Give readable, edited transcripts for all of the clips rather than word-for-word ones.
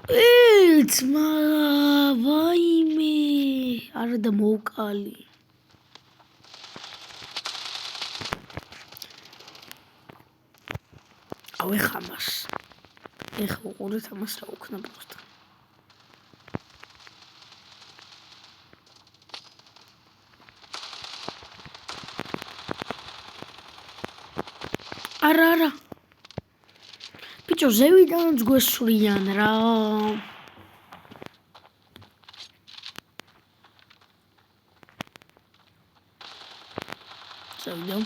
ძმა ვაიმე არა და მოვკალი ეხა მას ეხა უყურეთ ამას რა უქნა просто არა ბიჭო ზევიდანაც გვესვრიან რა ზევიდან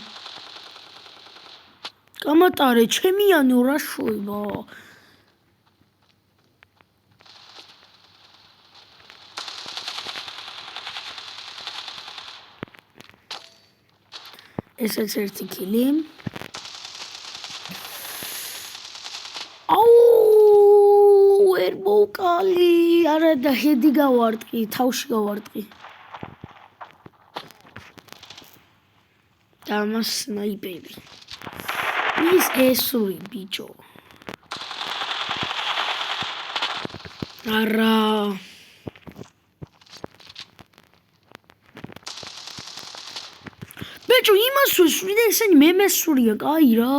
გამატარე ჩემიანო რა შვება ესეც ერთი კილი აუ ვერ მოვკალი არა და ჰედი გავარტყი თავში გავარტყი და მას სნაიპერი ის ესური ბიჭო არა ბიჭო იმას ვისვრი და ესენი მე მესურია კაი რა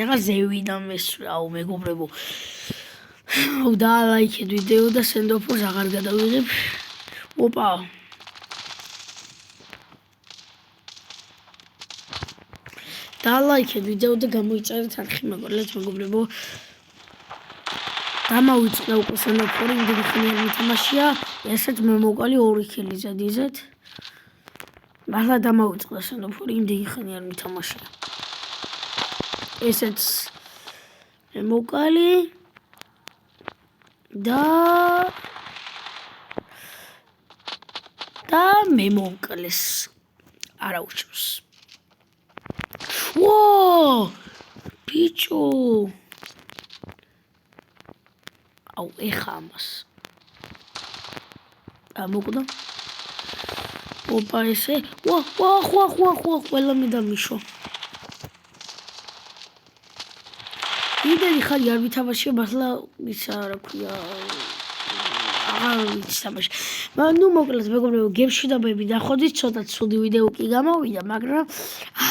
ეხლა ზევიდან მესვრი აუ მეგობრებო აუ დაალაიქეთ ვიდეო და სენდოფორს აღარ გადავიღებ ოპა დაალაიქეთ ვიდეო და გამოიწერეთ არხი მეგობრებო მეგობრებო დამავიწყდა უკვე სენდოფორი იმდენი ხანი არ მითამაშია ესეც მე მოვკალი 2 კილი ზედიზეთ მართლა დამავიწყდა სენდოფორი იმდენი ხანი არ მითამაშია ესეც მე მოვკალი და მე მოვკლეს არა უჩვენს ვა ბიჭო აუ ეხა ამას ამოკვდა ოპა ესე ვა ყველა მე დამიშვა იმდენი ხანი არ ვითამაშია მართლა ისა რა ქვია აღარ ვიცამაშ ნუ მოკლედ მეგობრებო გემშვიდობები ნახოთ ცოტა ცუდი ვიდეო კი გამოვიდა მაგრამ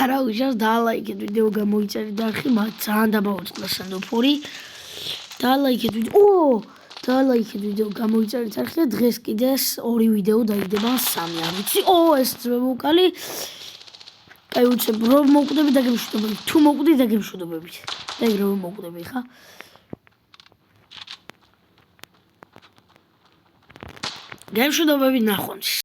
არა უშავს დაალაიქეთ ვიდეო გამოიწერეთ და არხი მათ ძალიან დამაუწყდა სენდოფორი დაალაიქეთ დაალაიქეთ ვიდეო გამოიწერეთ არხი და დღეს კიდე 2 ვიდეო დაიდება 3 არ ვიცი ეს მოვკალი კაი უცებ რომ მოვკვდები და გემშვიდობები თუ მოვკვდი და გემშვიდობებით და ეგ რომ მოვკვდები ხა გემშვიდობები ნახვამდის